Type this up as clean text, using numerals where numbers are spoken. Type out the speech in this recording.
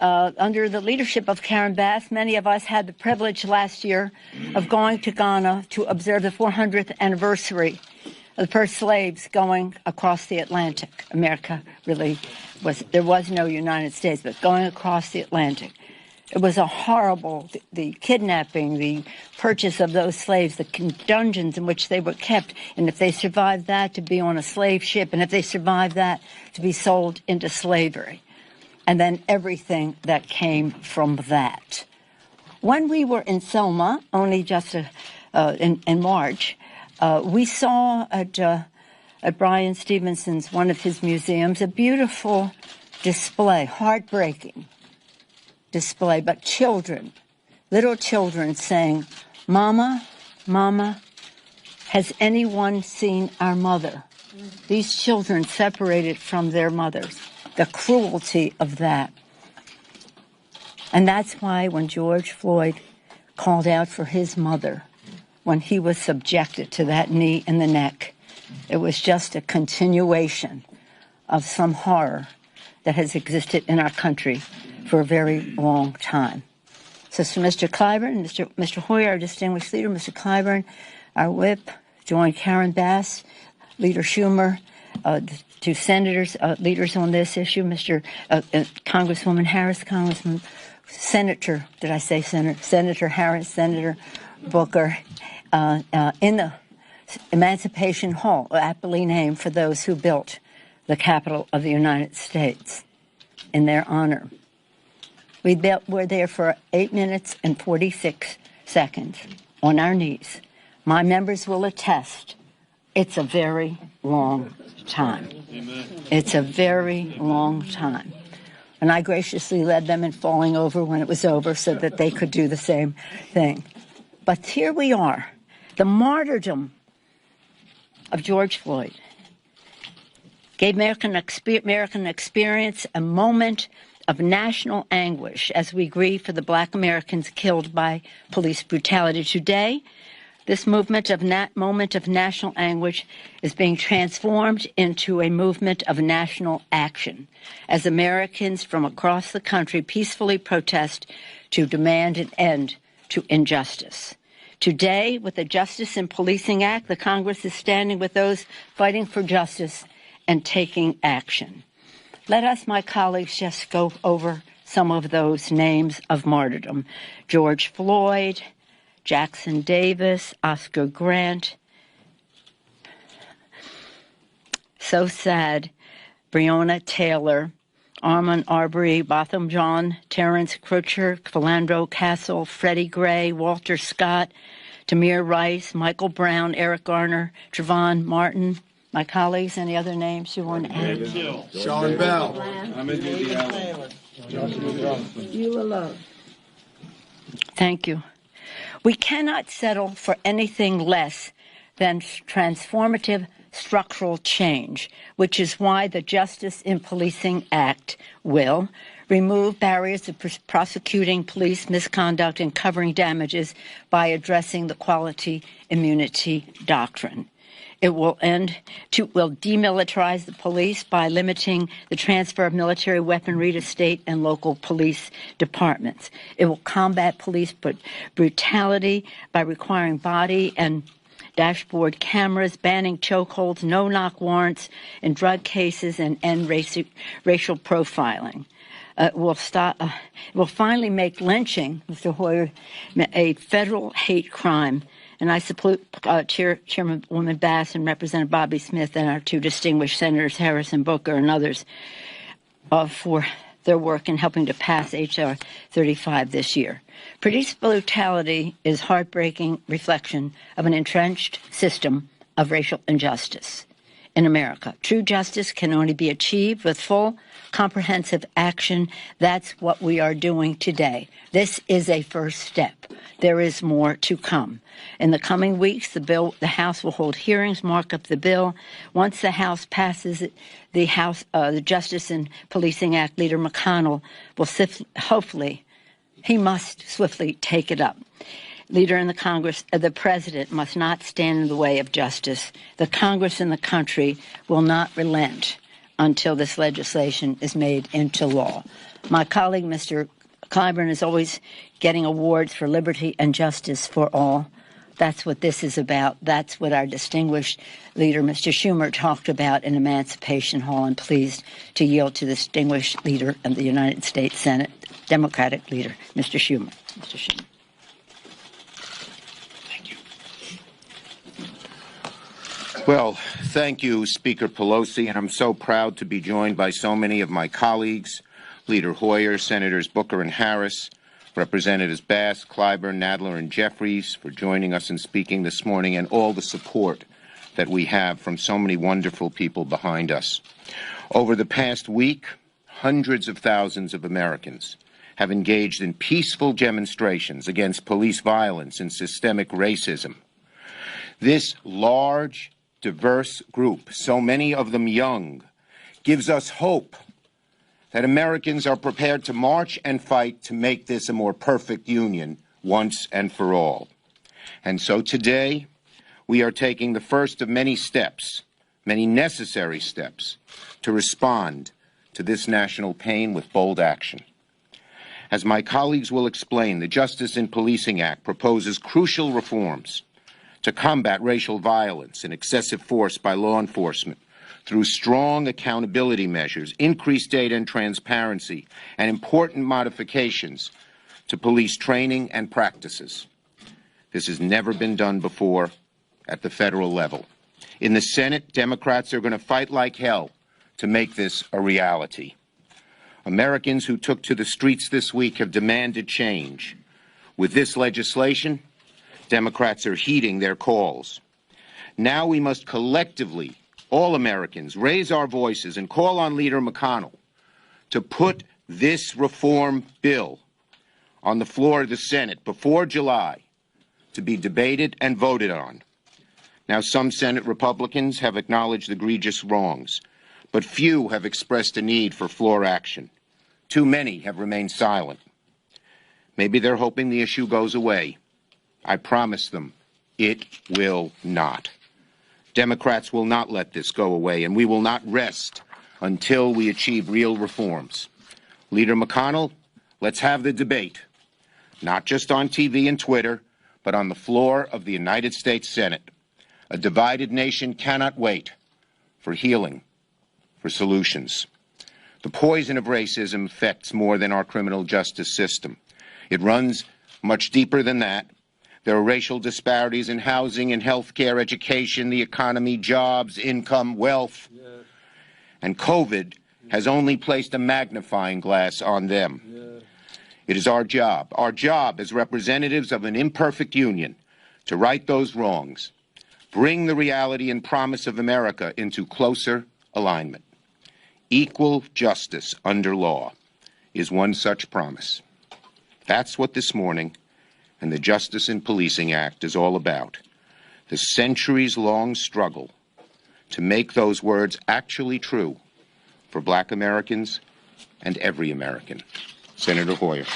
under the leadership of Karen Bass, many of us had the privilege last year of going to Ghana to observe the 400th anniversary of the first slaves going across the Atlantic. America really there was no United States, but going across the Atlantic. It was a horrible, the kidnapping, the purchase of those slaves, the dungeons in which they were kept, and if they survived that, to be on a slave ship, and if they survived that, to be sold into slavery. And then everything that came from that. When we were in Selma, only just in March, we saw at Brian Stevenson's, one of his museums, a beautiful display, heartbreaking display, but children, little children saying, "Mama, Mama, has anyone seen our mother?" These children separated from their mothers. The cruelty of that. And that's why when George Floyd called out for his mother, when he was subjected to that knee in the neck, it was just a continuation of some horror that has existed in our country for a very long time. So Mr. Clyburn, Mr. Hoyer, our distinguished leader, Mr. Clyburn, our whip, joined Karen Bass, Leader Schumer, two senators, leaders on this issue, Congresswoman Harris, Senator Harris, Senator Booker, in the Emancipation Hall, aptly named for those who built the Capitol of the United States, in their honor. We were there for 8 minutes and 46 seconds on our knees. My members will attest, it's a very long time. Amen. It's a very long time. And I graciously led them in falling over when it was over so that they could do the same thing. But here we are, the martyrdom of George Floyd gave American experience a moment of national anguish as we grieve for the Black Americans killed by police brutality. Today, this moment of national anguish is being transformed into a movement of national action as Americans from across the country peacefully protest to demand an end to injustice. Today, with the Justice in Policing Act, the Congress is standing with those fighting for justice and taking action. Let us, my colleagues, just go over some of those names of martyrdom. George Floyd, Jackson Davis, Oscar Grant, so sad, Breonna Taylor, Ahmaud Arbery, Botham Jean, Terrence Crutcher, Philandro Castle, Freddie Gray, Walter Scott, Tamir Rice, Michael Brown, Eric Garner, Trayvon Martin. My colleagues, any other names you want to add? Sean Bell. You alone. Thank you. We cannot settle for anything less than transformative structural change, which is why the Justice in Policing Act will remove barriers to prosecuting police misconduct and covering damages by addressing the quality immunity doctrine. It will demilitarize the police by limiting the transfer of military weaponry to state and local police departments. It will combat police brutality by requiring body and dashboard cameras, banning chokeholds, no-knock warrants in drug cases, and end racial profiling. Will finally make lynching, Mr. Hoyer, a federal hate crime. And I support Chairwoman Bass and Representative Bobby Smith and our two distinguished senators, Harris and Booker, and others, for their work in helping to pass H.R. 35 this year. Police brutality is heartbreaking reflection of an entrenched system of racial injustice in America. True justice can only be achieved with full, comprehensive action. That's what we are doing today. This is a first step. There is more to come. In the coming weeks, the House will hold hearings, mark up the bill. Once the House passes it, the Justice in Policing Act, Leader McConnell will hopefully, he must swiftly take it up. Leader in the Congress, the President must not stand in the way of justice. The Congress and the country will not relent until this legislation is made into law. My colleague, Mr. Clyburn, is always getting awards for liberty and justice for all. That's what this is about. That's what our distinguished leader, Mr. Schumer, talked about in Emancipation Hall. I'm pleased to yield to the distinguished leader of the United States Senate, Democratic leader, Mr. Schumer. Mr. Schumer. Thank you. Well, thank you, Speaker Pelosi, and I'm so proud to be joined by so many of my colleagues, Leader Hoyer, Senators Booker and Harris, Representatives Bass, Clyburn, Nadler, and Jeffries for joining us and speaking this morning, and all the support that we have from so many wonderful people behind us. Over the past week, hundreds of thousands of Americans have engaged in peaceful demonstrations against police violence and systemic racism. This large, diverse group, so many of them young, gives us hope that Americans are prepared to march and fight to make this a more perfect union once and for all. And so today, we are taking the first of many steps, many necessary steps, to respond to this national pain with bold action. As my colleagues will explain, the Justice in Policing Act proposes crucial reforms to combat racial violence and excessive force by law enforcement through strong accountability measures, increased data and transparency, and important modifications to police training and practices. This has never been done before at the federal level. In the Senate, Democrats are going to fight like hell to make this a reality. Americans who took to the streets this week have demanded change. With this legislation, Democrats are heeding their calls. Now we must collectively, all Americans, raise our voices and call on Leader McConnell to put this reform bill on the floor of the Senate before July to be debated and voted on. Now, some Senate Republicans have acknowledged egregious wrongs, but few have expressed a need for floor action. Too many have remained silent. Maybe they're hoping the issue goes away. I promise them it will not. Democrats will not let this go away, and we will not rest until we achieve real reforms. Leader McConnell, let's have the debate, not just on TV and Twitter, but on the floor of the United States Senate. A divided nation cannot wait for healing, for solutions. The poison of racism affects more than our criminal justice system. It runs much deeper than that. There are racial disparities in housing and health care, education, the economy, jobs, income, wealth. Yes. And COVID has only placed a magnifying glass on them. Yes. It is our job as representatives of an imperfect union, to right those wrongs, bring the reality and promise of America into closer alignment. Equal justice under law is one such promise. That's what this morning and the Justice in Policing Act is all about. The centuries-long struggle to make those words actually true for Black Americans and every American. Senator Hoyer.